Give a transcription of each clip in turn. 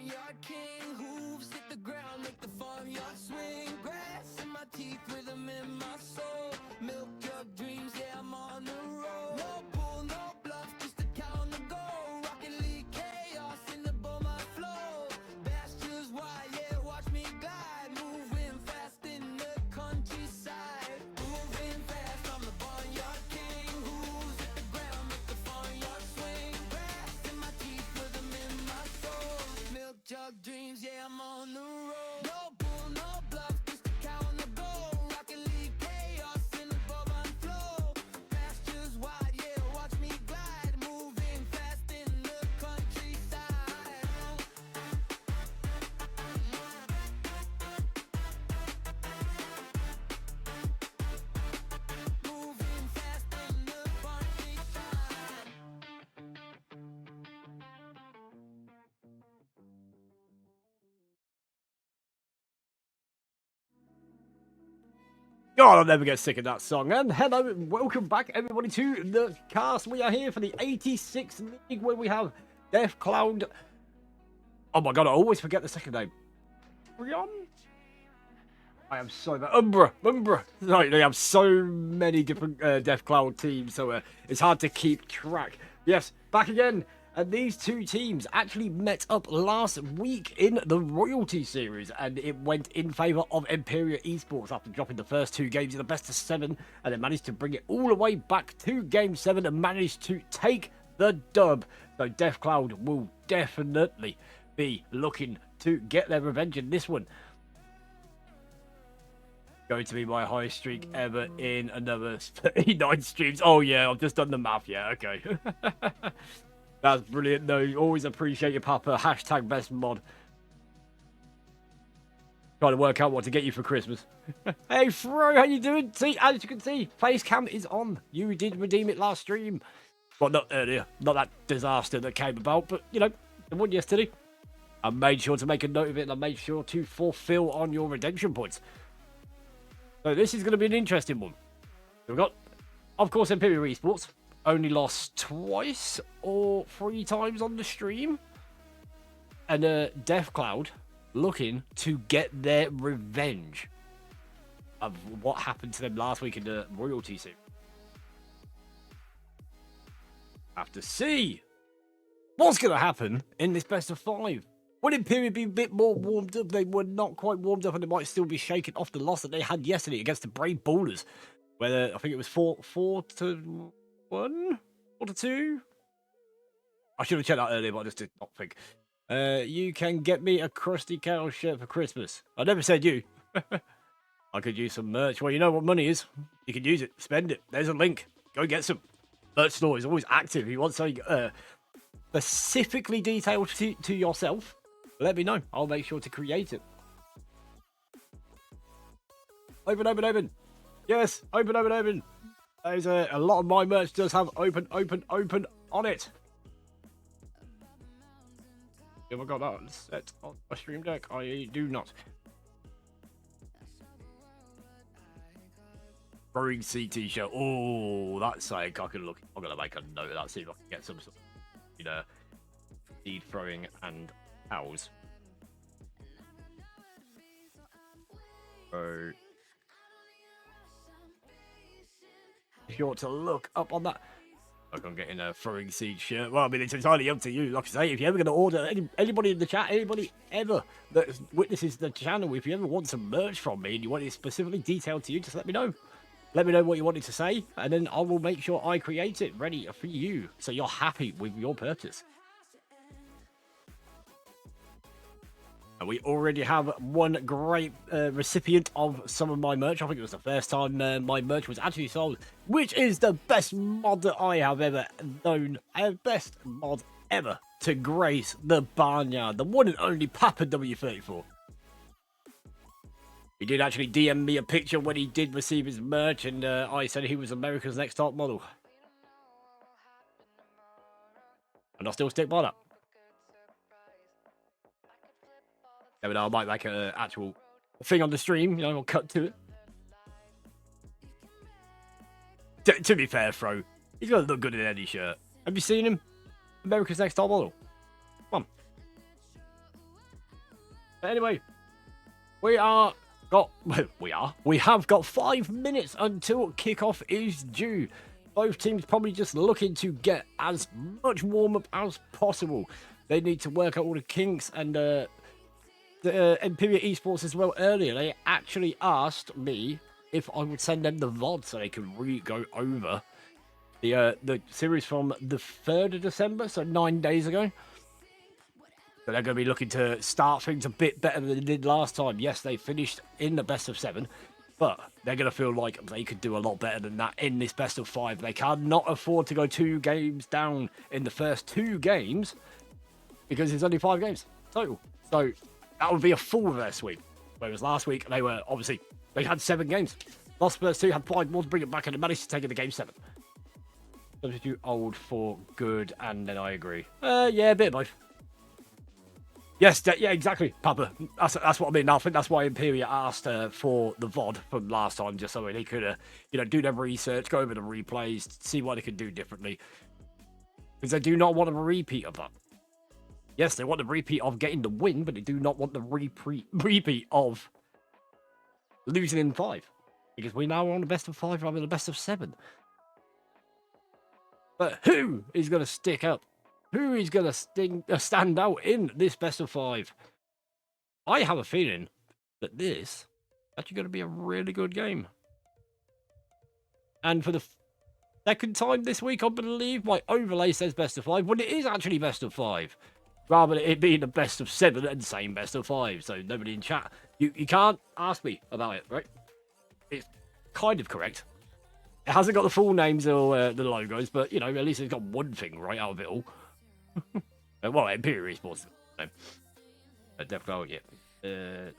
barnyard king. Hooves hit the ground, make the farmyard swing. Grass in my teeth, rhythm in my soul. Milk jug dreams, yeah, I'm on the road. No bull, no bluff, just a cow on the go. Rocket League chaos in the bowl, my flow. Pastures wide, yeah, watch me glide. Moving fast in the countryside. Moving fast, I'm the barnyard king. Hooves hit the ground, make the farmyard swing. Grass in my teeth, rhythm in my soul. Milk jug dreams, yeah, I'm on the road. No bull, no bluff, just a cow on the go. Rocket League chaos in the Bovine flow. Pastures wide, yeah, watch me glide. Moving fast in the countryside. Moving fast in the countryside. God, I'll never get sick of that song. And hello, and welcome back, everybody, to the cast. We are here for the 86 League, where we have Death Cloud. Oh my god, I always forget the second name. Rion? I am so bad. Umbra. Right, they have so many different Death Cloud teams, so it's hard to keep track. Yes, back again. And these two teams actually met up last week in the Royalty Series, and it went in favour of Imperial Esports after dropping the first two games in the best of 7, and they managed to bring it all the way back to Game 7 and managed to take the dub. So Death Cloud will definitely be looking to get their revenge in this one. Going to be my highest streak ever in another 39 streams. Oh yeah, I've just done the math. Yeah, okay. That's brilliant. No, always appreciate your papa. Hashtag best mod. Trying to work out what to get you for Christmas. Hey Fro, how you doing? See, as you can see, face cam is on. You did redeem it last stream. Well, not earlier. Not that disaster that came about, but you know, the one yesterday. I made sure to make a note of it, and I made sure to fulfill on your redemption points. So this is going to be an interesting one. We've got, of course, Imperial Esports. Only lost twice or 3 times on the stream. And Death Cloud looking to get their revenge of what happened to them last week in the Royalty Series. Have to see what's going to happen in this best of 5. Would Imperial be a bit more warmed up? They were not quite warmed up, and they might still be shaking off the loss that they had yesterday against the Brave Ballers, where I think it was 4-1, 4-2. I should have checked that earlier, but I just did not think. You can get me a Krusty Cow shirt for Christmas. I never said you. I could use some merch. Well, you know what money is. You can use it. Spend it. There's a link. Go get some. Merch store is always active. If you want something specifically detailed to yourself, let me know. I'll make sure to create it. Open. Yes, open. There's a lot of my merch does have open on it. Have I got that set on my stream deck? I do not. Throwing C t-shirt. Oh, that's like I can look. I'm gonna make a note of that. See if I can get some sort of, you know, seed throwing and cows. So sure to look up on that. Like I'm getting a throwing seed shirt. Well, I mean, it's entirely up to you. Like I say, if you're ever going to order, anybody in the chat, anybody ever that witnesses the channel, if you ever want some merch from me and you want it specifically detailed to you, just let me know. Let me know what you wanted to say, and then I will make sure I create it ready for you, so you're happy with your purchase. And we already have one great recipient of some of my merch. I think it was the first time my merch was actually sold, which is the best mod that I have ever known. Best mod ever to grace the barnyard. The one and only Papa W34. He did actually DM me a picture when he did receive his merch, and I said he was America's Next Top Model. And I still stick by that. Maybe I might make an actual thing on the stream, you know, I'll cut to it. To be fair, Fro, he's going to look good in any shirt. Have you seen him? America's Next Top Model. Come on. But anyway, we have got 5 minutes until kickoff is due. Both teams probably just looking to get as much warm-up as possible. They need to work out all the kinks, and the Imperial Esports as well earlier. They actually asked me if I would send them the VOD so they can go over the series from the 3rd of December, so 9 days ago. So they're going to be looking to start things a bit better than they did last time. Yes, they finished in the best of 7, but they're going to feel like they could do a lot better than that in this best of 5. They cannot afford to go 2 games down in the first 2 games because it's only 5 games total. So that would be a full reverse sweep. Whereas last week, they had 7 games. Lost first 2, had 5 more to bring it back, and they managed to take it to game 7. Substitute old for good, and then I agree. Yeah, a bit of both. Yes, yeah, exactly, Papa. That's what I mean. I think that's why Imperial asked for the VOD from last time, just so they could, do their research, go over the replays, see what they could do differently. Because they do not want a repeat of that. Yes, they want the repeat of getting the win, but they do not want the repeat of losing in 5. Because we now are on the best of 5 rather than the best of 7. But who is going to stick up? Who is going to stand out in this best of 5? I have a feeling that this is actually going to be a really good game. And for the second time this week, I believe, my overlay says best of 5, when it is actually best of 5. Rather than it being the best of 7 and saying best of 5. So nobody in chat, you can't ask me about it, right? It's kind of correct. It hasn't got the full names or the logos, but, at least it's got one thing right out of it all. Well, Imperial Esports. No. Definitely, yeah.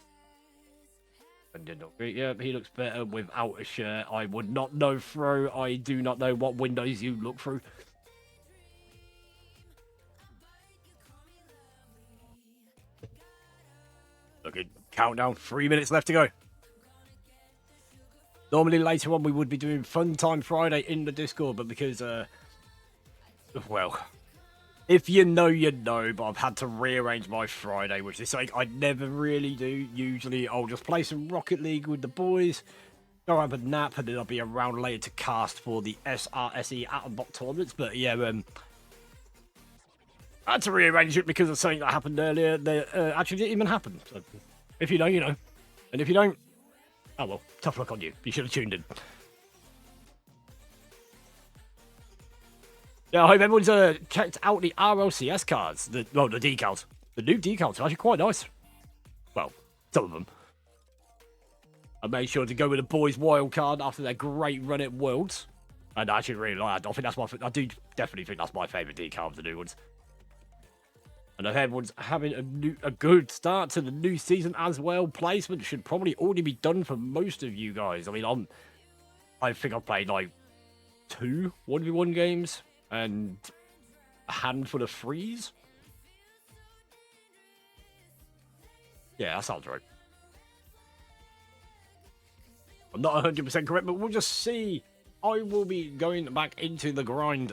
Yeah, he looks better without a shirt. I would not know through. I do not know what windows you look through. Look at countdown. 3 minutes left to go. Normally later on we would be doing Fun Time Friday in the Discord, but because, well, if you know, you know, but I've had to rearrange my Friday, which is something I never really do. Usually I'll just play some Rocket League with the boys, go have a nap, and then I'll be around later to cast for the SRSE Atom-Bot tournaments. But yeah, I had to rearrange it because of something that happened earlier that actually didn't even happen. So if you know, you know. And if you don't, oh well, tough luck on you. You should have tuned in. Yeah, I hope everyone's checked out the RLCS cards. The decals. The new decals are actually quite nice. Well, some of them. I made sure to go with the boys' wild card after their great run at Worlds. And I actually really like that. I do definitely think that's my favourite decal of the new ones. And I hope everyone's having a good start to the new season as well. Placement should probably already be done for most of you guys. I mean, I think I've played like 2 1v1 games and a handful of frees. Yeah, that sounds right. I'm not 100% correct, but we'll just see. I will be going back into the grind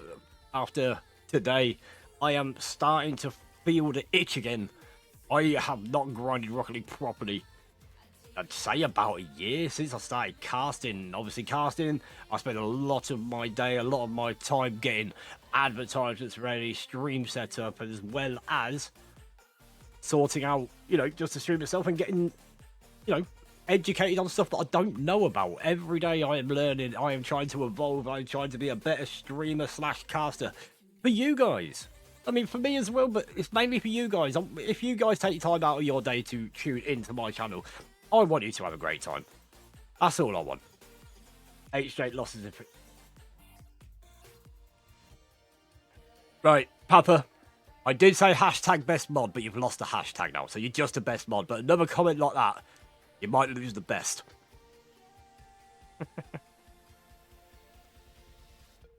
after today. I am starting to feel the itch again. I have not grinded Rocket League properly, I'd say, about a year since I started casting. Obviously, casting, I spend a lot of my day, a lot of my time getting advertisements ready, stream set up, as well as sorting out, just the stream itself and getting, educated on stuff that I don't know about. Every day I am learning, I am trying to evolve, I am trying to be a better streamer / caster for you guys. I mean, for me as well, but it's mainly for you guys. If you guys take time out of your day to tune into my channel, I want you to have a great time. That's all I want. 8 straight losses. Right, Papa. I did say hashtag best mod, but you've lost the hashtag now, so you're just a best mod. But another comment like that, you might lose the best.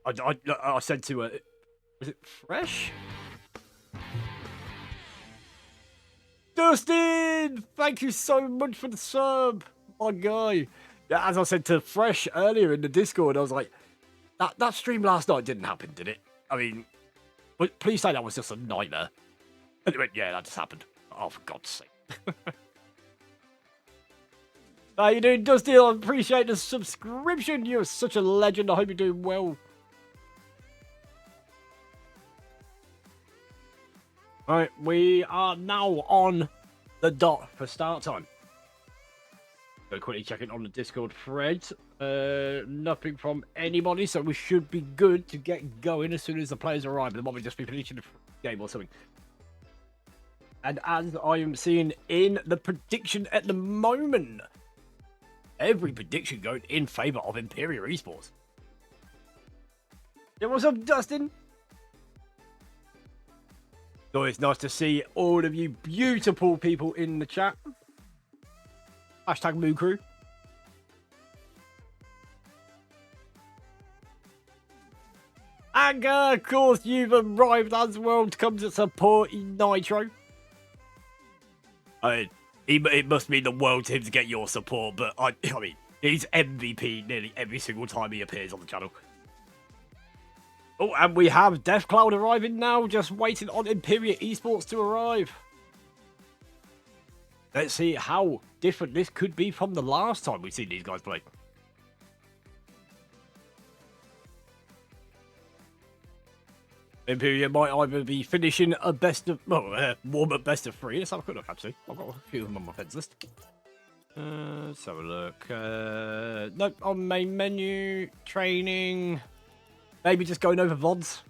I said to her, was it Fresh? Dustin! Thank you so much for the sub, my guy. Yeah, as I said to Fresh earlier in the Discord, I was like, that stream last night didn't happen, did it? I mean, please say that was just a nightmare. And it went, yeah, that just happened. Oh, for God's sake. How you doing, Dusty? I appreciate the subscription. You're such a legend. I hope you're doing well. Alright, we are now on the dot for start time. Go quickly check it on the Discord thread. Nothing from anybody, so we should be good to get going as soon as the players arrive. They might just be finishing the game or something. And as I am seeing in the prediction at the moment, every prediction going in favour of Imperial Esports. Yeah, what's up, Dustin? So it's nice to see all of you beautiful people in the chat. Hashtag Moo Crew. And of course, you've arrived as well to come to support Nitro. It must mean the world to him to get your support, but I mean, he's MVP nearly every single time he appears on the channel. Oh, and we have DeathCloud arriving now, just waiting on Imperial Esports to arrive. Let's see how different this could be from the last time we've seen these guys play. Imperial might either be finishing a best of, well, warm-up best of 3. Let's have a quick look, actually. I've got a few of them on my fence list. Let's have a look. Nope, on main menu, training, maybe just going over VODs.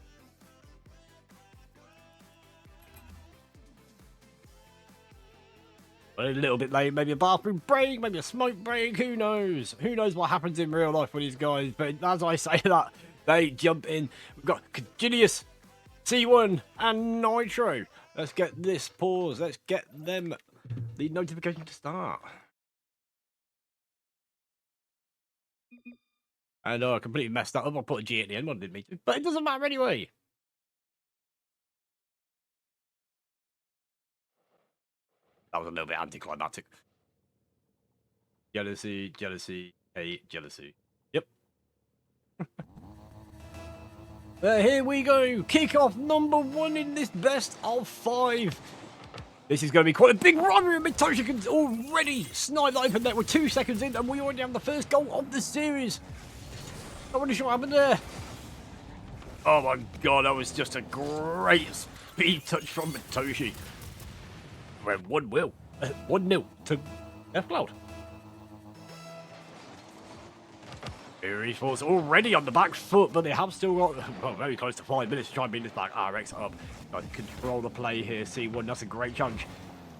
A little bit late, maybe a bathroom break, maybe a smoke break, who knows? Who knows what happens in real life with these guys, but as I say that, they jump in. We've got Caginius, C1 and Nitro. Let's get this pause. Let's get them the notification to start. I know I completely messed that up. I put a G at the end. I didn't mean to, but it doesn't matter anyway. That was a little bit anticlimactic. Jealousy, jealousy, hate, jealousy. Yep. Here we go. Kickoff number 1 in this best of 5. This is going to be quite a big rivalry. Mitoshi can already snipe that open there. We're 2 seconds in and we already have the first goal of the series. Not really sure what happened there. Oh my god, that was just a great speed touch from Mitoshi. We're 1-0 to DeathCloud. Series Force already on the back foot, but they have still got, well, very close to 5 minutes to try and beat this back. RX up. Trying to control the play here. C1, that's a great challenge.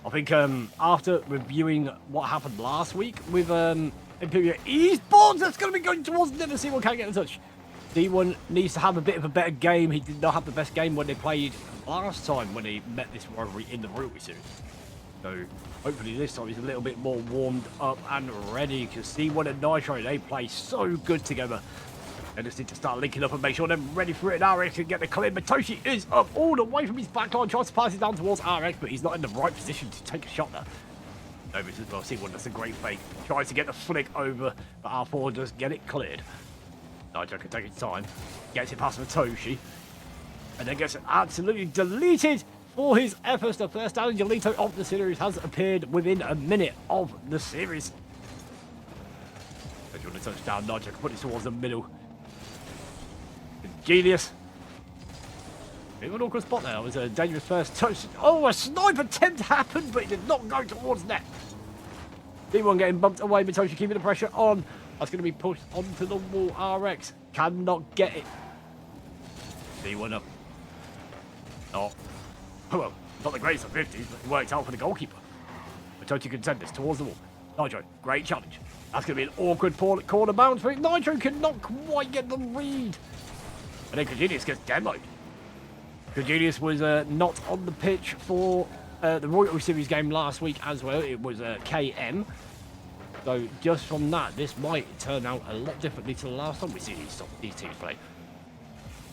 I think after reviewing what happened last week with Imperial Esports, that's going to be going towards never. C1 can't get in touch. C1 needs to have a bit of a better game. He did not have the best game when they played last time when they met this rivalry in the Royalty Series. So hopefully this time he's a little bit more warmed up and ready, because C1 and Nitro, they play so good together. They just need to start linking up and make sure they're ready for it. RX can get the clear. Mitoshi is up all the way from his backline, tries to pass it down towards RX, but he's not in the right position to take a shot there. No, but well, C1 does a great fake. Tries to get the flick over, but R4 does get it cleared. Nitro can take his time, gets it past Mitoshi, and then gets it absolutely deleted. For his efforts, the first Stallion Jolito of the series has appeared within a minute of the series. If you want to touch down, Nitro can put it towards the middle. Genius. Bit of an awkward spot there. That was a dangerous first touch. Oh, a snipe attempt happened, but it did not go towards net. D1 getting bumped away, Mitoshi keeping the pressure on. That's going to be pushed onto the wall. RX cannot get it. D1 up. Oh. Well, not the greatest of 50s, but it worked out for the goalkeeper. Mitoshi can send this towards the wall. Nitro, great challenge. That's going to be an awkward corner bounce, but Nitro cannot quite get the read. And then Caginius gets demoed. Caginius was not on the pitch for the Royalty Series game last week as well. It was KM. So just from that, this might turn out a lot differently to the last time we see these teams play.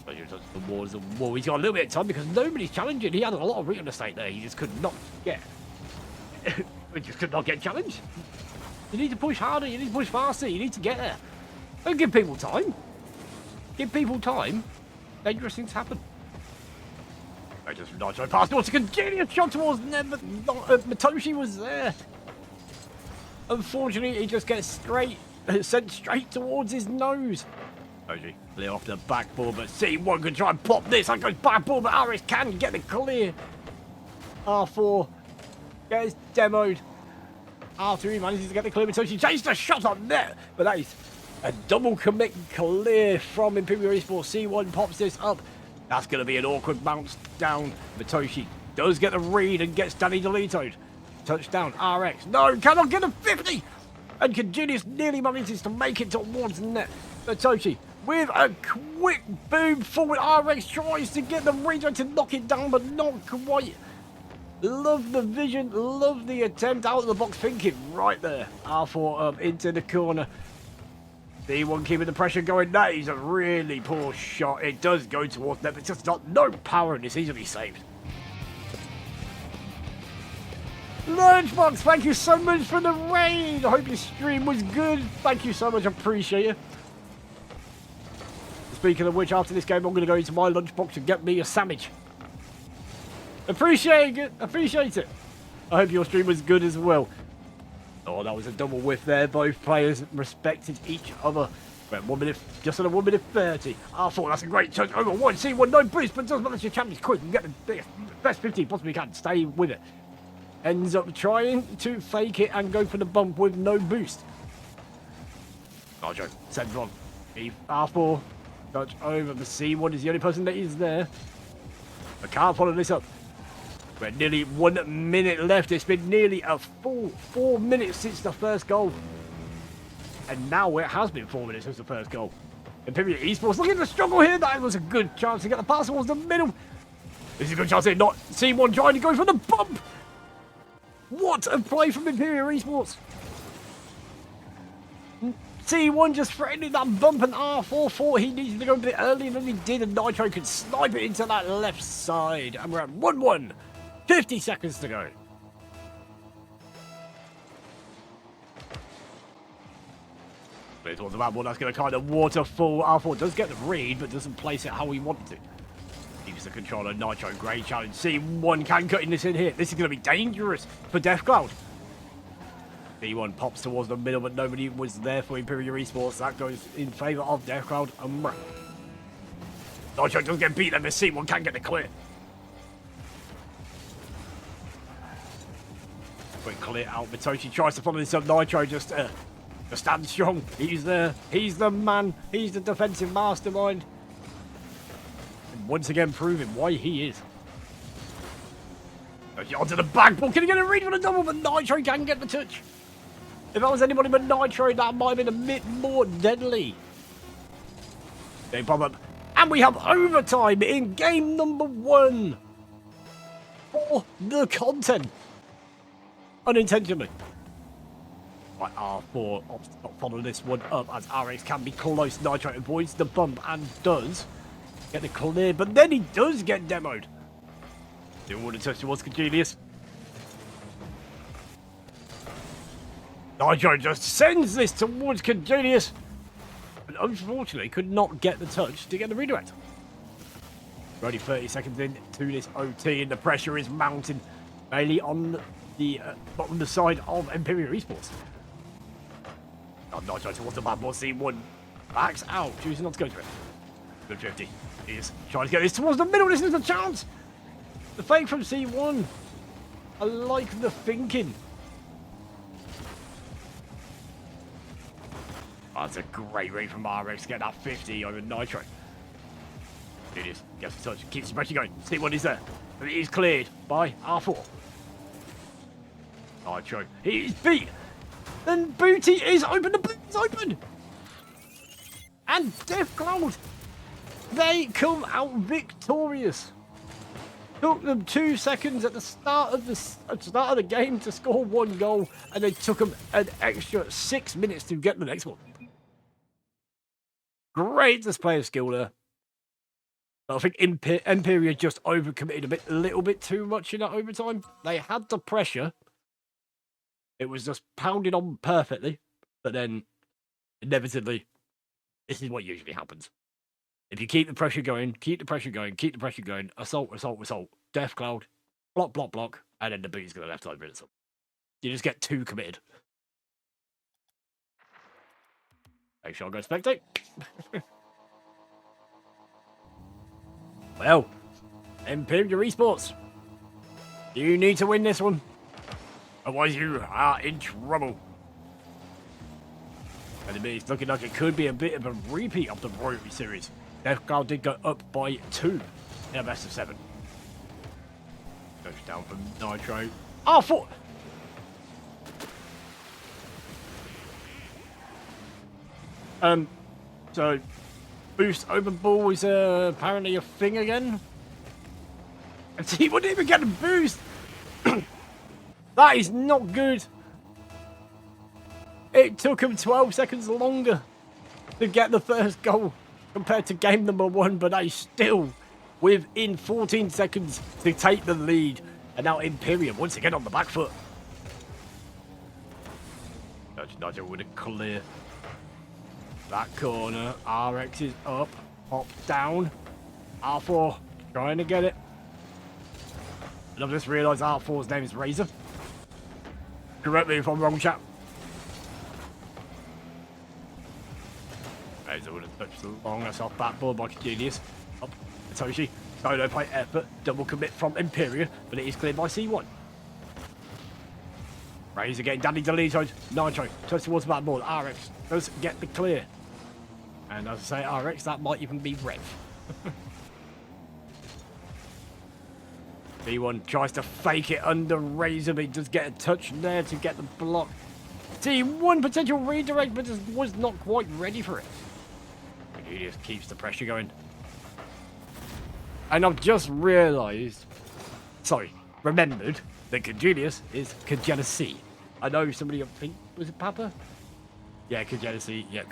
The walls of the wall. He's got a little bit of time because nobody's challenging. He had a lot of real estate there. He just could not get. He just could not get challenged. You need to push harder. You need to push faster. You need to get there. Don't give people time. Give people time. Dangerous things happen. I just Nitro past. What's a genius shot towards them, but Mitoshi was there. Unfortunately, he just gets sent straight towards his nose. Toshi, clear off the backboard, but C1 can try and pop this. That goes backboard, but Aris can get the clear. R4 gets demoed. After he manages to get the clear, Toshi changed the shot on net, but that is a double commit clear from Imperial Esports. C1 pops this up. That's going to be an awkward bounce down. Matoshi does get the read and gets Danny deletoed. Touchdown, RX. No, cannot get a 50. And Kajunius nearly manages to make it towards the net. Matoshi with a quick boom forward. RX tries to get the read to knock it down, but not quite. Love the vision, love the attempt out of the box thinking right there. R4 up into the corner. C1 keeping the pressure going. That is a really poor shot. It does go towards net, but it's just not no power and it's easily saved. Lunchbox, thank you so much for the raid. I hope your stream was good. Thank you so much, appreciate it. Speaking of which, after this game, I'm going to go into my lunchbox and get me a sandwich. Appreciate it. Appreciate it. I hope your stream was good as well. Oh, that was a double whiff there. Both players respected each other. Wait, 1 minute, just under 1 minute 30. R4, that's a great touch over one. C1, no boost, but does manage to champions quick and get the best 15 possibly can. Stay with it. Ends up trying to fake it and go for the bump with no boost. Nacho sends on. R4, touch over. The C1 is the only person that is there. I can't follow this up. We're nearly 1 minute left. It's been nearly a full 4 minutes since the first goal. And now it has been 4 minutes since the first goal. Imperial Esports looking to struggle here. That was a good chance to get the pass towards the middle. This is a good chance here. Not C1 trying to go for the bump. What a play from Imperial Esports. C1 just threatening that bump, and R4 thought he needed to go a bit earlier than he did, and Nitro could snipe it into that left side. And we're at 1-1. 50 seconds to go. But towards the back ball, that's going to kind of waterfall. R4 does get the read, but doesn't place it how he wanted to. Keeps the controller. Nitro, great challenge. C1 can cut in this in here. This is going to be dangerous for DeathCloud. C1 pops towards the middle, but nobody was there for Imperial Esports. That goes in favour of DeathCloud. Nitro does get beat, and the C1 can get the clear. Quick clear out. Matoshi tries to follow this up. Nitro just stand strong. He's there. He's the man. He's the defensive mastermind. And once again proving why he is. Onto the backboard. Can he get a read on a double? But Nitro can get the touch. If that was anybody but Nitro, that might have been a bit more deadly. They pop up. And we have overtime in game number 1. For the content. Unintentionally. Right, R4 opts to not follow this one up as RX can be close. Nitro avoids the bump and does get the clear, but then he does get demoed. Didn't want to touch towards Cagelius. Nitro just sends this towards Cagelius, and unfortunately could not get the touch to get the redirect. We're only 30 seconds into this OT, and the pressure is mounting mainly on the bottom side of Imperial Esports. Nitro towards the bad ball. C1 backs out, choosing not to go to it. Good 50. He is trying to get this towards the middle. This is the chance. The fake from C1. I like the thinking. Oh, that's a great read from RX to get that 50 over Nitro. It is. Gets the touch. Keeps the pressure going. C1 is there. But it is cleared by R4. Nitro. He is beat. And Booty is open. The boot is open. And DeathCloud. They come out victorious. Took them 2 seconds at the start of the game to score 1 goal, and they took them an extra 6 minutes to get the next one. Great display of skill there. I think Imperial just overcommitted a little bit too much in that overtime. They had the pressure. It was just pounded on perfectly, but then inevitably, this is what usually happens. If you keep the pressure going, keep the pressure going, keep the pressure going, assault, assault, assault, DeathCloud, block, block, block, and then the boot's going to left over it. You just get too committed. Make sure I go spectate. Well, Imperial Esports, you need to win this one. Otherwise, you are in trouble. And it's looking like it could be a bit of a repeat of the Royalty Series. Deathcloud did go up by 2 in a best of 7. Touchdown from Nitro. R4! So, boost open ball is apparently a thing again. And he wouldn't even get a boost! That is not good. It took him 12 seconds longer to get the first goal compared to game number 1, but that is still within 14 seconds to take the lead. And now Imperium once again on the back foot. Nigel with a clear. That corner. RX is up. Pop down. R4 trying to get it. And I've just realised R4's name is Razor. Correct me if I'm wrong, chap. Razor would have touched the long. That's off backboard by Genius. Up. Toshi. Solo play effort. Double commit from Imperium. But it is cleared by C1. Razor getting Danny deleted. Nitro turns towards the backboard. RX does get the clear. And as I say, RX, that might even be Rev. C1 tries to fake it under Razor, but he does get a touch there to get the block. C1 potential redirect, but just was not quite ready for it. He just keeps the pressure going. And I've just realised, remembered, that Congenius is Congenesee. I know somebody, I think, was it Papa? Yeah, Congenesee, yeah.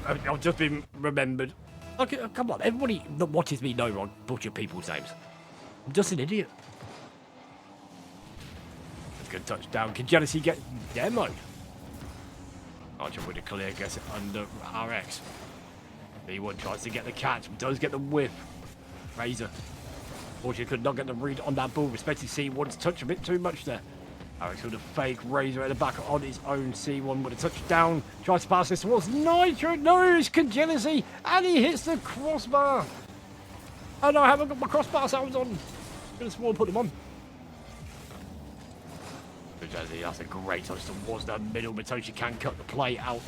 I've just been remembered. Okay, come on, everybody that watches me know I butcher people's names. I'm just an idiot. That's a good touchdown. Congenesee gets demoed. Archer with a clear, gets it under RX. B1 tries to get the catch, does get the whiff. Razor. Fortunately, could not get the read on that ball. Respected C1's touch a bit too much there. RX with a fake. Razor at the back on his own. C1 with a touchdown. Tries to pass this towards Nitro. No, it's Congenesee. And he hits the crossbar. Oh no, I haven't got my crossbar sounds on. Could have sworn put them on. Congenesee, that's a great touch towards the middle. Matoshi can cut the play out.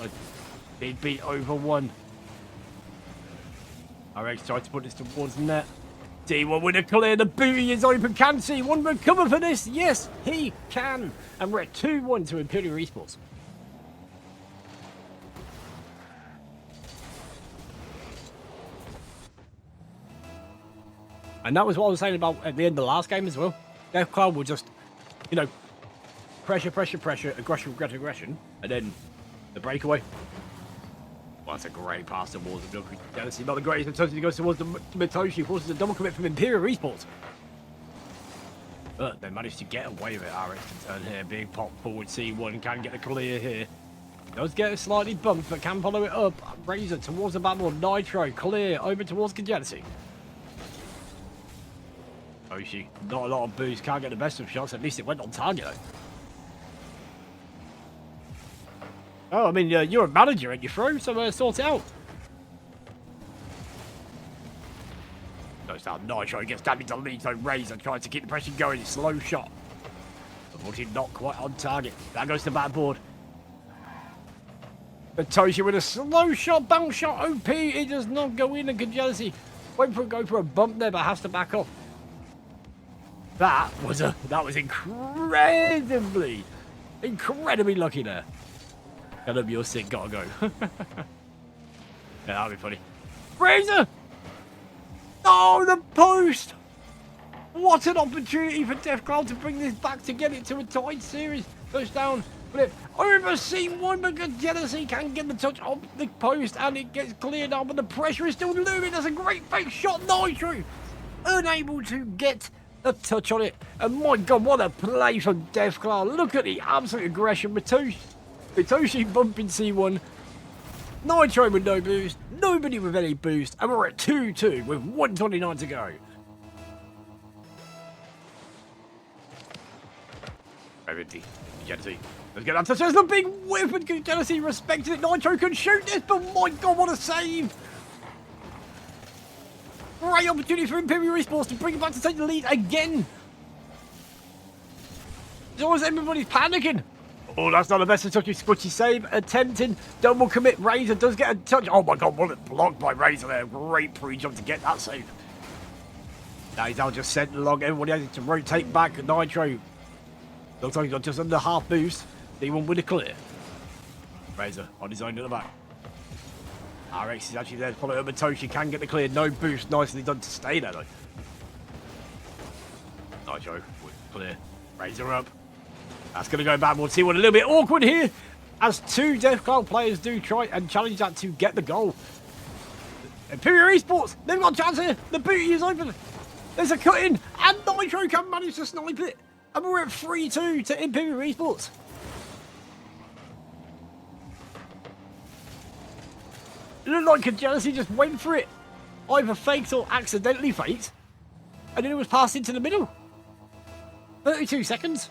He'd beat over 1. RX tries to put this towards net. C1 with a clear, the booty is open. Can C1 recover for this? Yes, he can. And we're at 2-1 to Imperial Esports. And that was what I was saying about at the end of the last game as well. Deathcloud will just, pressure, aggression, and then the breakaway. Well, that's a great pass towards the Congenesee. Not the greatest. Matoshi goes towards the Matoshi. Forces a double commit from Imperial Esports. But they managed to get away with it. RX to turn here. Big pop forward. C1 can get the clear here. Does get a slightly bumped, but can follow it up. Razor towards the backboard. Nitro clear over towards Congenesee. Oshi, not a lot of boost. Can't get the best of shots. At least it went on target though. Oh, I mean, you're a manager and you throw, so sort it out. Goes down Nitro, gets damage to lead, so Razor tries to keep the pressure going. Slow shot. Unfortunately, not quite on target. That goes to backboard. Matoshi with a slow shot, bounce shot, OP. It does not go in, and Congenesee went for go for a bump there, but has to back off. That was incredibly lucky there. Get up, you're sick, gotta go. Yeah, that'll be funny. Razor! Oh, the post! What an opportunity for Deathcloud to bring this back to get it to a tied series. Touchdown, flip over C1, but Congenesee can get the touch off the post and it gets cleared up, but the pressure is still looming. That's a great fake shot, Nitro! Unable to get a touch on it. And my god, what a play from Deathcloud. Look at the absolute aggression. Matoshi bumping C1. Nitro with no boost. Nobody with any boost. And we're at 2-2 with 1:29 to go. Congenesee Let's get that touch. There's the big whip, and Jealousy respected it. Nitro can shoot this, but my God, what a save! Great opportunity for Imperial Esports to bring it back to take the lead again. It's almost everybody's panicking. Oh, that's not the best of touchy squishy save. Attempting double commit. Razor does get a touch. Oh my God, what a block by Razor there. Great pre-jump to get that save. Now he's now just sent along. Everybody has to rotate back. Nitro looks like he's got just under half boost. D1 with a clear. Razor on his own at the back. RX is actually there to follow up, but Toshi can get the clear. No boost. Nicely done to stay there, though. Nitro with clear. Razor up. That's going to go bad. We'll see what a little bit awkward here as two Death Cloud players do try and challenge that to get the goal. Imperial Esports, they've got a chance here. The booty is open. There's a cut in, and Nitro can manage to snipe it. And we're at 3-2 to Imperial Esports. It looked like a Jealousy just went for it. Either faked or accidentally faked. And then it was passed into the middle. 32 seconds.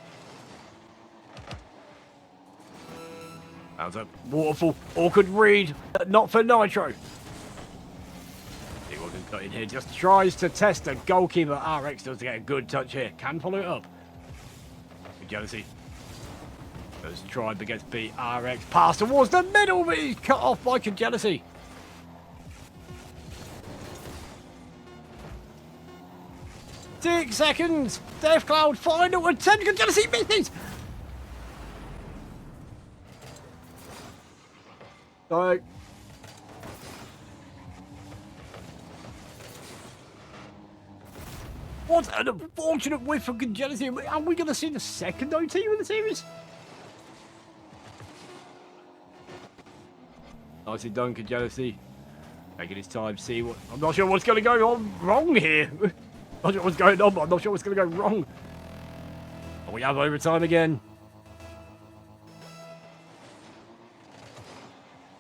That was a waterfall. Awkward read. Not for Nitro. D1 can cut in here. Just tries to test the goalkeeper. RX does get a good touch here. Can follow it up. Jealousy. Does try against B. RX pass towards the middle, but he's cut off by Jealousy. Six seconds. Death Cloud final attempt. Jealousy misses. So. What an unfortunate whiff for Jealousy. Are we going to see the second OT in the series? Nicely done, Jealousy. Taking his time, see what. I'm not sure what's going to go on wrong here. Not sure what's going on, but I'm not sure what's going to go wrong. Oh, we have overtime again.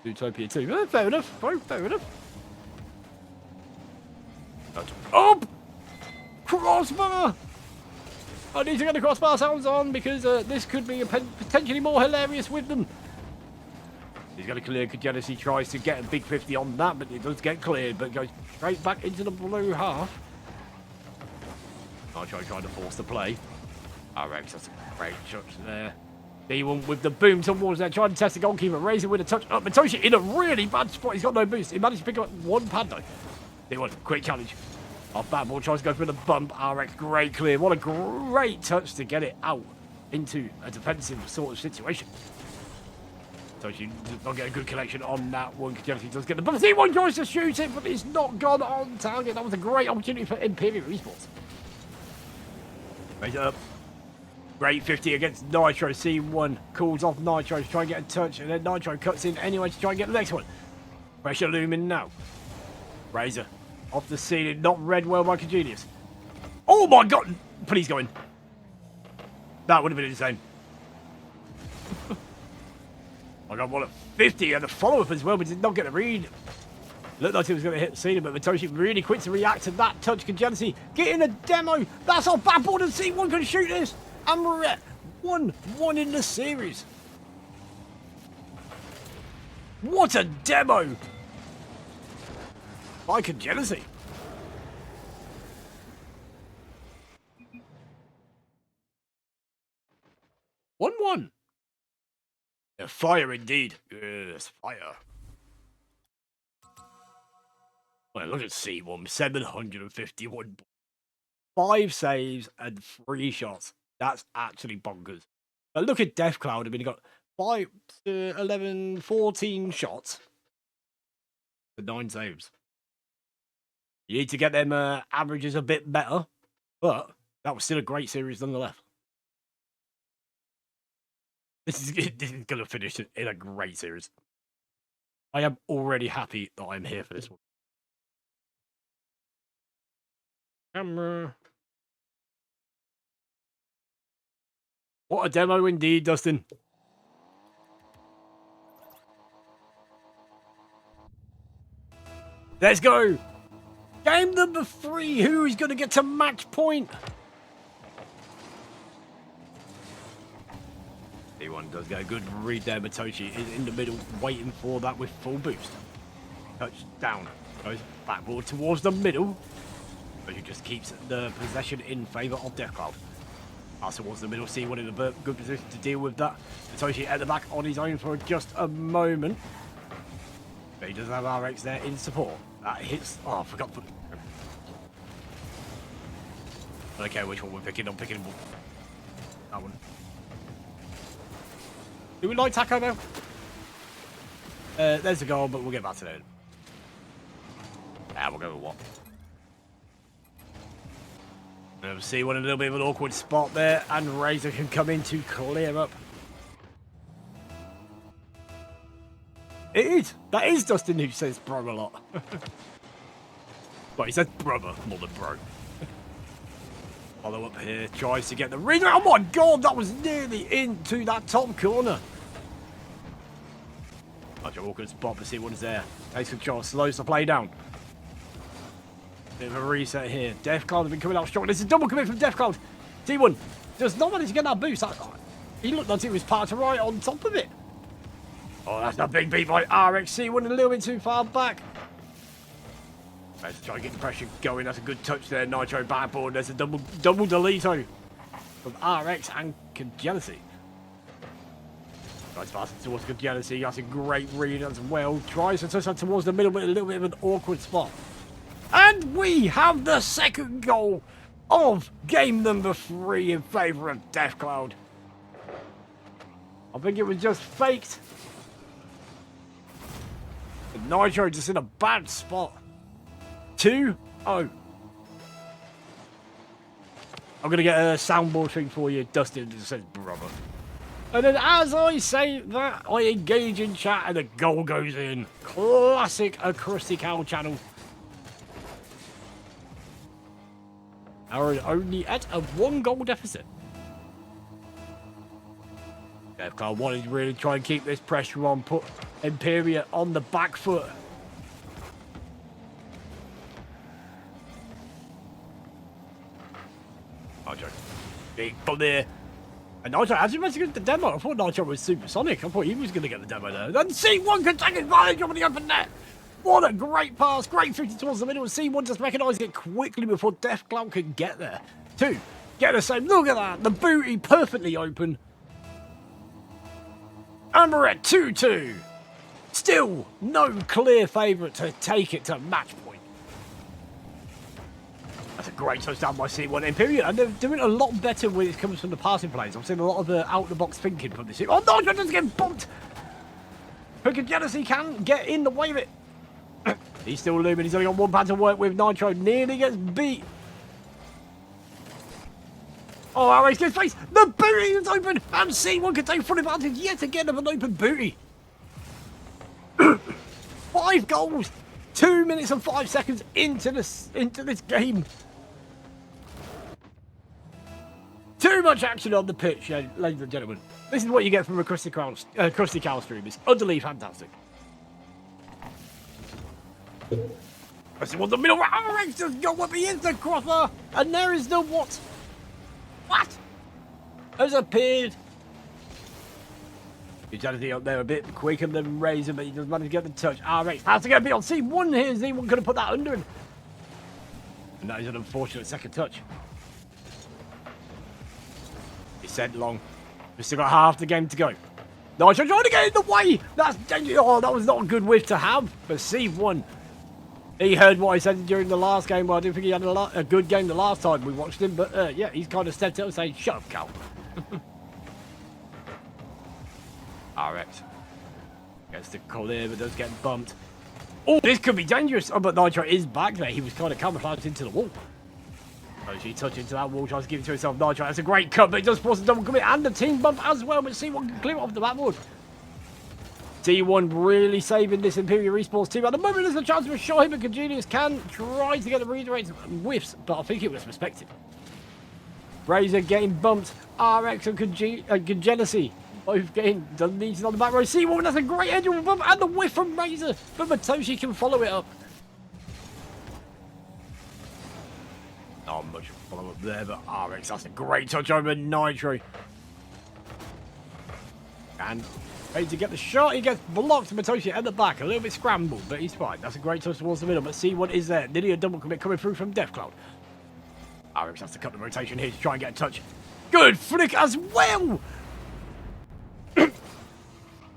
Utopia 2. Fair enough, bro. Fair enough. Up! Crossbar! I need to get the crossbar sounds on because this could be potentially more hilarious with them. He's going to clear. Jealousy tries to get a big 50 on that, but it does get cleared, but goes straight back into the blue half. Nitro trying to force the play. RX, that's a great touch there. D1 with the boom towards there, trying to test the goalkeeper. Razor with a touch up. Matoshi in a really bad spot. He's got no boost. He managed to pick up one pad though. D1, quick challenge. Off bad ball, tries to go for the bump. RX, great clear. What a great touch to get it out into a defensive sort of situation. Matoshi does not get a good collection on that one. Jealousy does get the bump. D1 tries to shoot it, but it's not gone on target. That was a great opportunity for Imperial Esports. Raise it up. Great 50 against Nitro. C1 calls off Nitro to try and get a touch, and then Nitro cuts in anyway to try and get the next one. Pressure looming now. Razor off the ceiling, not read well by Congenius. Oh my God! Please go in. That would have been insane. My God, what a 50 and a follow-up as well, but did not get a read. Looked like he was going to hit the ceiling, but Matoshi really quick to react to that touch. Jealousy getting a demo. That's off backboard, and C1 can shoot this. And we're at 1-1 in the series. What a demo by Jealousy. One. Fire indeed. Yes, fire. Well, look at C1, 751. 5 saves and 3 shots. That's actually bonkers. But look at Death Cloud. I mean, he got 5, 11, 14 shots for 9 saves. You need to get them averages a bit better, but that was still a great series nonetheless. This is going to finish in a great series. I am already happy that I'm here for this one. Camera. What a demo indeed, Dustin. Let's go. Game number 3. Who is going to get to match point? C1 does get a good read there. Matoshi is in the middle, waiting for that with full boost. Touchdown. Goes backboard towards the middle. But he just keeps the possession in favour of Deathcloud. Pass towards the middle. C1 in a good position to deal with that. Matoshi at the back on his own for just a moment. But he does have RX there in support. That hits. Oh, I forgot to put. I don't care which one we're picking. I'm picking that one. Do we like Taco now? There's the goal, but we'll get back to that. We'll go with what? C1 in a little bit of an awkward spot there, and Razor can come in to clear up. It is. That is Dustin who says bro a lot. But he says brother more than bro. Follow up here, tries to get the read. Oh my god, that was nearly into that top corner. Such an awkward spot, but C1's there. Takes control, slows the play down. Bit of a reset here. Deathcloud has been coming out strong. This is a double commit from Deathcloud. C1 does not manage to get that boost. He looked like it was parked right on top of it. Oh, that's a big beat by RX. C1 a little bit too far back. Let's try to get the pressure going. That's a good touch there. Nitro backboard. There's a double delito from RX and Congelatcy. Tries passing towards Congelatcy. That's a great read as well. Tries to touch that towards the middle, but a little bit of an awkward spot. And we have the second goal of game number 3 in favour of Deathcloud. I think it was just faked. But Nitro just in a bad spot. 2-0. I'm going to get a soundboard thing for you. Dustin just says brother. And then as I say that, I engage in chat and the goal goes in. Classic Acoustic Owl channel. Are only at a 1-goal deficit. Deathcloud wanted to really try and keep this pressure on, put Imperia on the back foot. Nitro. Big clear. And Nitro, as you mentioned the demo, I thought Nitro was supersonic. I thought he was going to get the demo there. Then C1 can take advantage of the open net. What a great pass. Great 50 towards the middle. C1 just recognising it quickly before Deathcloud could get there. 2. Get the same. Look at that. The booty perfectly open. And we're at 2-2. Still no clear favourite to take it to match point. That's a great touchdown by C1 Imperial. And they're doing a lot better when it comes from the passing plays. I'm seeing a lot of the out-the-box thinking from this team. Oh, no, just getting bumped. Because Genesee can get in the way of it. He's still looming. He's only got one pad to work with. Nitro nearly gets beat. Oh, RX gets face. The booty is open. And C1 can take full advantage yet again of an open booty. 5 goals. 2 minutes and 5 seconds into this game. Too much action on the pitch, ladies and gentlemen. This is what you get from a Krusty Cow stream. It's utterly fantastic. That's the middle. RX just got what he is, the crosser. And there is the what? What? Has appeared. Utility up there a bit quicker than Razor, but he does manage to get the touch. RX has to get a bit on C1 here. C1 could have put that under him. And that is an unfortunate second touch. He's sent long. We've still got half the game to go. Nitro trying to get in the way. That's dangerous. Oh, that was not a good whiff to have. But C1. He heard what I said during the last game. Well, I didn't think he had a good game the last time we watched him. But yeah, he's kind of stepped up and saying, shut up, Cal. RX gets the clear, but does get bumped. Oh, this could be dangerous. Oh, but Nitro is back there. He was kind of camouflaged into the wall. Oh, she touched into that wall, tries to give it to himself. Nitro, that's a great cut, but he does force a double commit and the team bump as well. But C1 can clear it off the backboard. C1 really saving this Imperial Esports team. At the moment, there's a chance for a shot here, but Congenius can try to get the redirect whiffs, but I think it was respected. Razor getting bumped. RX and Congenesee both getting deleted on the back row. C1, that's a great edge of bump and the whiff from Razor, but Matoshi can follow it up. Not much follow up there, but RX, that's a great touch over Nitro. And ready to get the shot. He gets blocked. Matoshi at the back. A little bit scrambled, but he's fine. That's a great touch towards the middle. But see what is there. Nearly a double commit coming through from Deathcloud. Alex has to cut the rotation here to try and get a touch. Good flick as well.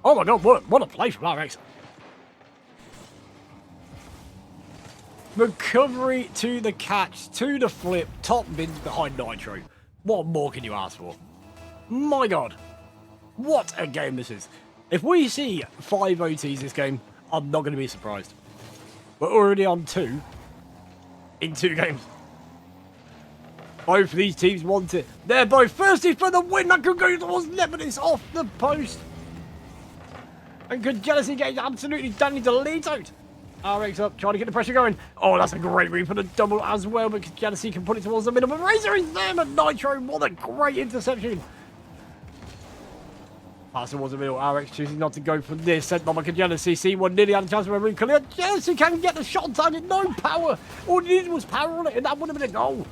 Oh my god, what a play from RX. Recovery to the catch, to the flip, top bins behind Nitro. What more can you ask for? My god, what a game this is. If we see 5 OTs this game, I'm not going to be surprised. We're already on 2 in 2 games. Both of these teams want it. They're both thirsty for the win. That could go towards net, but it's off the post. And good jealousy getting absolutely done. Need to lead out. RX up, trying to get the pressure going. Oh, that's a great read for the double as well, but jealousy can put it towards the middle. But Razor is there, but Nitro, what a great interception. Pass towards the middle. RX choosing not to go for this. Sent by jealousy. C1 nearly had a chance for a room clear. Jealousy can get the shot on target. No power. All he needed was power on it, and that would have been a goal.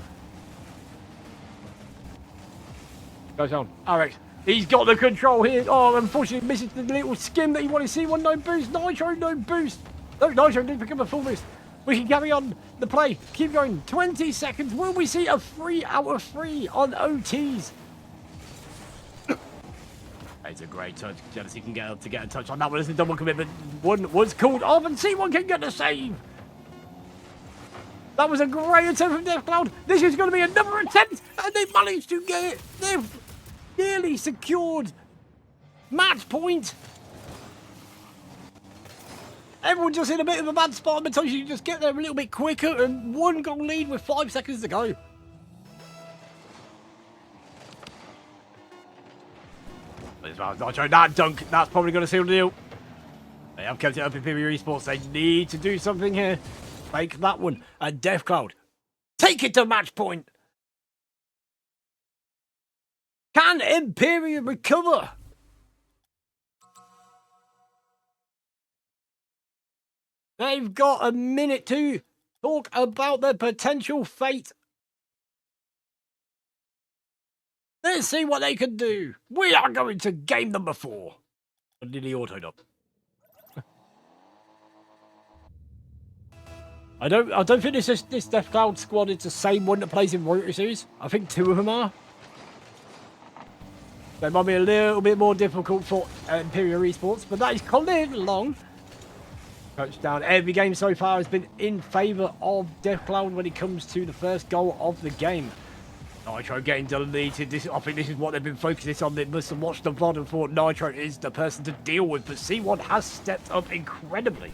Goes on. RX. He's got the control here. Oh, unfortunately misses the little skim that he wanted. C1 no boost. Nitro no boost. No, Nitro didn't pick up a full boost. We can carry on the play. Keep going. 20 seconds. Will we see a 3 out of 3 on OTs? It's a great touch. Jealousy can get up to get a touch on that one. It's a double commitment. One was called off, and C1 can get the save. That was a great attempt from Deathcloud. This is going to be another attempt, and they managed to get it. They've nearly secured match point. Everyone just in a bit of a bad spot. But you just get there a little bit quicker, and 1 goal lead with 5 seconds to go. That dunk, that's probably going to seal the deal. They have kept it up in Imperial Esports. They need to do something here. Make that one. And Deathcloud, take it to match point. Can Imperial recover? They've got a minute to talk about their potential fate. Let's see what they can do. We are going to game number 4. Nearly autoed up. I don't think this Deathcloud squad is the same one that plays in Rotary Series. I think 2 of them are. So it might be a little bit more difficult for Imperial Esports, but that is cleared along. Touchdown. Every game so far has been in favour of Deathcloud when it comes to the first goal of the game. Nitro getting deleted. I think this is what they've been focusing on. They must have watched the VOD and thought Nitro is the person to deal with, but C1 has stepped up incredibly.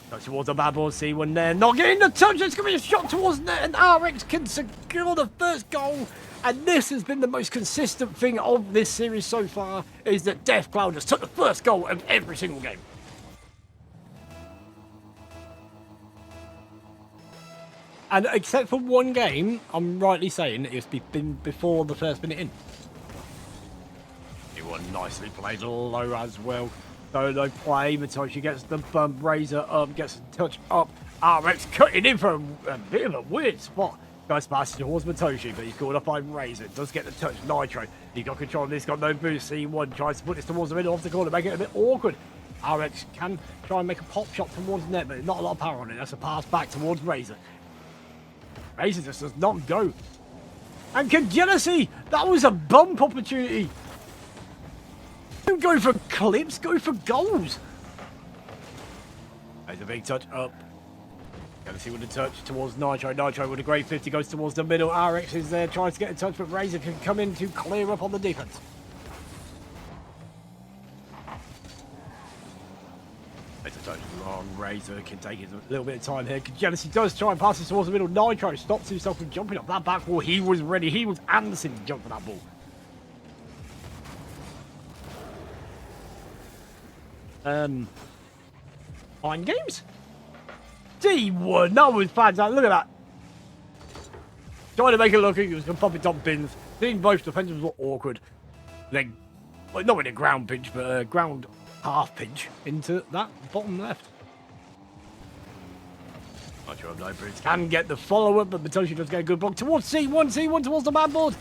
Touch towards the bad ball, C1 there. Not getting the touch. It's going to be a shot towards net, and RX can secure the first goal. And this has been the most consistent thing of this series so far, is that Deathcloud has took the first goal of every single game. And except for one game, I'm rightly saying it's been before the first minute in. It was nicely played low as well. Solo play, Matoshi gets the bump, Razor up, gets a touch up. RX cutting in for a bit of a weird spot. Nice pass towards Matoshi, but he's caught up by Razor. Does get the touch, Nitro. He got control of this, got no boost. C1 tries to put this towards the middle of the corner, make it a bit awkward. RX can try and make a pop shot towards net, but not a lot of power on it. That's a pass back towards Razor. Razor just does not go. And Jealousy, that was a bump opportunity. Don't go for clips, go for goals. There's a big touch up. Jealousy with a touch towards Nitro. Nitro with a great 50 goes towards the middle. RX is there, tries to get a touch, but Razor can come in to clear up on the defense. It's a touch long. Razor can take a little bit of time here. Jealousy does try and pass it towards the middle. Nitro stops himself from jumping up that back wall. He was ready. He was Anderson to jump for that ball. Mind games? D1, that was fantastic. Look at that. Trying to make it look like he was going to pop it on bins. Seeing both defenders were awkward. Then, well, not with a ground pinch, but a ground half pinch into that bottom left. Not sure if can get the follow-up, but Matoshi does get a good block towards C1. C1 towards the man board.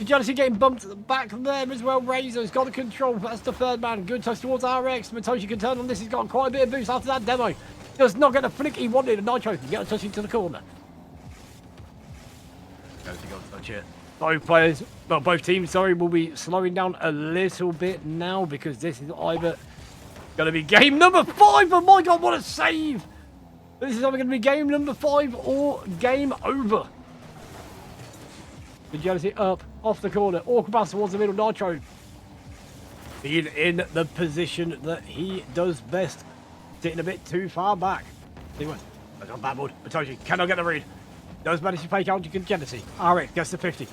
Jealousy getting bumped back there as well. Razor's got the control. That's the third man. Good touch towards RX. Matoshi can turn on this. He's got quite a bit of boost after that demo. Does not get the flick he wanted. Nitro can get a touch into the corner. Jealousy got to touch it. Both players, well, both teams, sorry, will be slowing down a little bit now because this is either going to be game number 5. Oh my God, what a save! This is either going to be game number 5 or game over. The Jealousy up, off the corner. Orca pass towards the middle. Nitro being in the position that he does best. Sitting a bit too far back. See what? That's on bad board. Matoshi cannot get the read. Does manage to fake out Jealousy. RX gets to 50.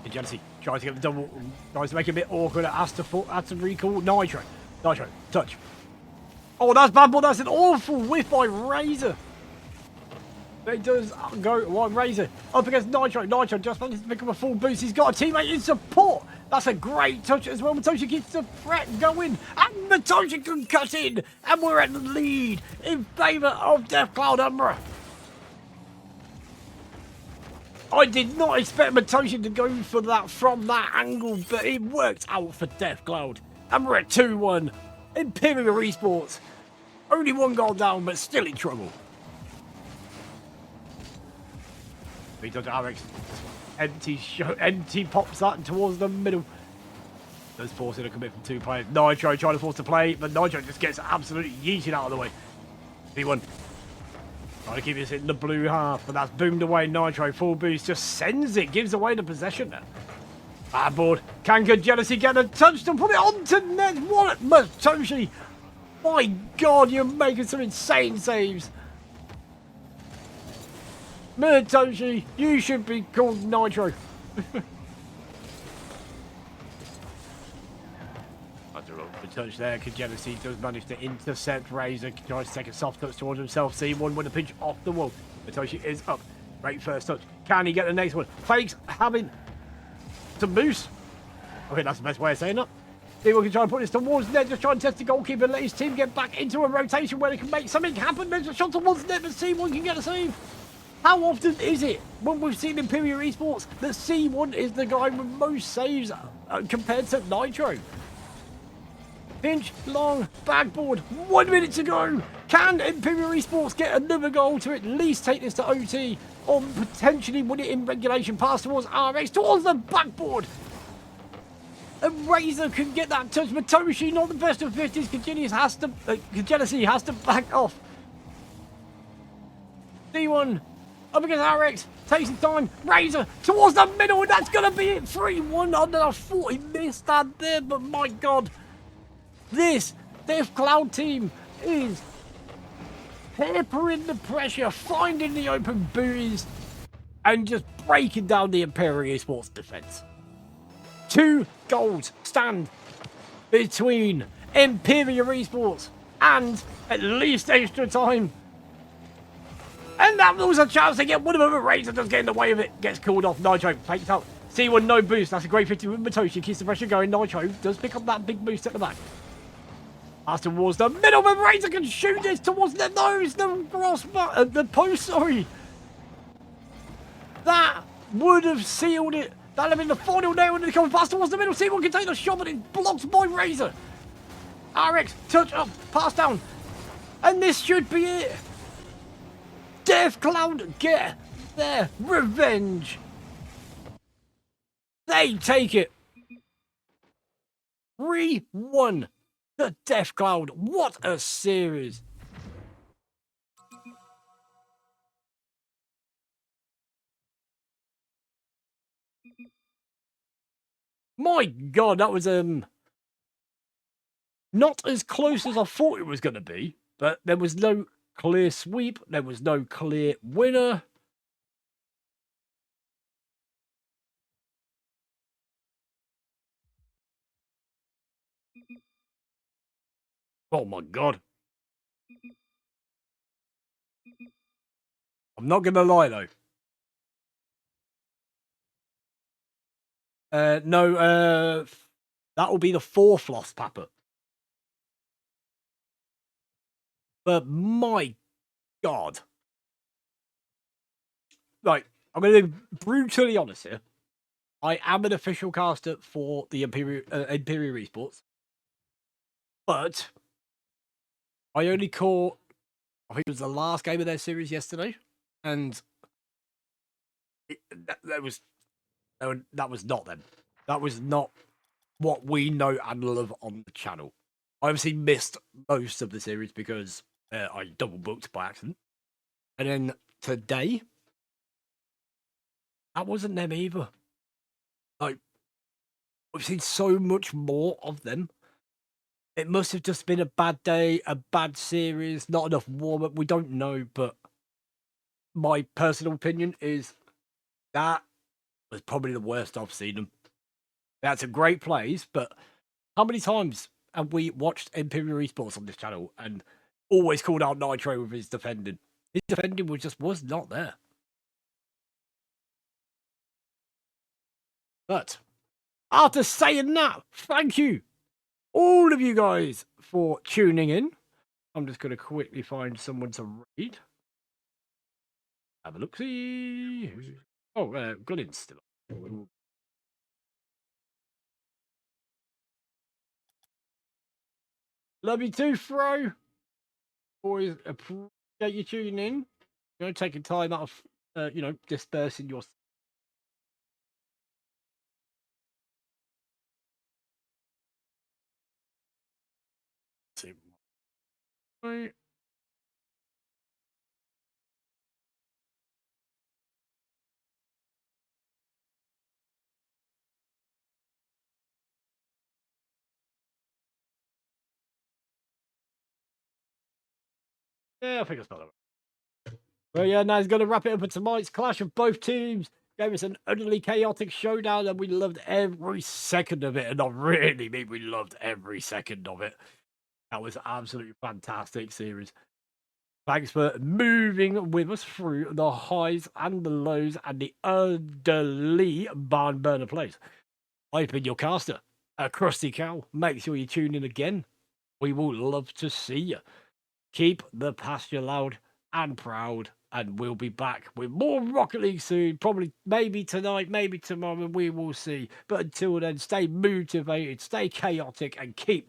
Jealousy tries to get the double. Tries to make it a bit awkward. Has to recall Nitro. Nitro, touch. Oh, that's bad board. That's an awful whiff by Razor. It does go one Razor up against Nitro. Nitro just manages to pick up a full boost. He's got a teammate in support. That's a great touch as well. Matoshi keeps the threat going. And Matoshi can cut in. And we're at the lead in favour of Death Cloud Umbra. I did not expect Matoshi to go for that from that angle, but it worked out for Death Cloud. And we're at 2-1. Imperial Esports. Only one goal down, but still in trouble. He does RX. Empty pops that towards the middle. Does force it a commit from 2 players. Nitro trying to force the play, but Nitro just gets absolutely yeeted out of the way. V1. Trying to keep this in the blue half, but that's boomed away. Nitro full boost just sends it, gives away the possession there. Bad board. Can Jealousy get a touch to put it onto net? What? Matoshi. My God, you're making some insane saves. Matoshi, you should be called Nitro. The touch there, Jealousy does manage to intercept Razor, tries to take a soft touch towards himself. C1 with a pinch off the wall. Matoshi is up. Great first touch. Can he get the next one? Fakes having some boost. I think that's the best way of saying that. C1 can try and put this towards net, just try and test the goalkeeper, let his team get back into a rotation where they can make something happen. There's a shot towards net, but C1 can get a save. How often is it when we've seen Imperial Esports that C1 is the guy with most saves compared to Nitro? Pinch, long, backboard, 1 minute to go. Can Imperial Esports get another goal to at least take this to OT or potentially win it in regulation? Pass towards RX, towards the backboard. And Razor can get that touch. Matoshi, not the best of 50s. Jealousy has to back off. D1 up against RX, takes his time. Razor towards the middle, and that's going to be it. 3-1 under. I thought he missed that there, but my God. This Death Cloud team is peppering the pressure, finding the open booties, and just breaking down the Imperial Esports defense. 2 goals stand between Imperial Esports and at least extra time. And that was a chance to get one of them. Razor does get in the way of it. Gets called off. Nitro takes out. C1 no boost. That's a great 50 with Matoshi. Keeps the pressure going. Nitro does pick up that big boost at the back. Pass towards the middle, but Razor can shoot this towards the nose, the post, sorry. That would have sealed it. That would have been the final nail when it comes pass towards the middle. C1 can take the shot, but it's blocked by Razor. RX, touch up, pass down. And this should be it. Death Cloud get their revenge. They take it. 3-1. The Death Cloud, what a series! My God, that was not as close as I thought it was going to be, but there was no clear sweep, there was no clear winner. Oh my God. I'm not going to lie though. No, that will be the 4th lost Papa. But my God. Like, I'm going to be brutally honest here. I am an official caster for the Imperial Esports, but I only caught, I think it was the last game of their series yesterday, and that was not them. That was not what we know and love on the channel. I obviously missed most of the series because I double booked by accident, and then today, that wasn't them either. Like, we've seen so much more of them. It must have just been a bad day, a bad series, not enough warm up. We don't know, but my personal opinion is that was probably the worst I've seen them. That's a great plays, but how many times have we watched Imperial Esports on this channel and always called out Nitro with his defending? His defending was not there. But after saying that, thank you, all of you guys, for tuning in. I'm just going to quickly find someone to read. Have a look. See. Oh, Glennin's still on. Love you too, Fro. Always appreciate you tuning in. You know, taking time out of, dispersing your. Right. Yeah, I think it's better. Well, yeah, now he's going to wrap it up with tonight's clash of both teams. Gave us an utterly chaotic showdown, and we loved every second of it. And I really mean we loved every second of it. That was absolutely fantastic series. Thanks for moving with us through the highs and the lows and the utterly barn burner plays. I've been your caster, a crusty cow. Make sure you tune in again. We will love to see you. Keep the pasture loud and proud, and we'll be back with more Rocket League soon. Probably, maybe tonight, maybe tomorrow. We will see. But until then, stay motivated, stay chaotic, and keep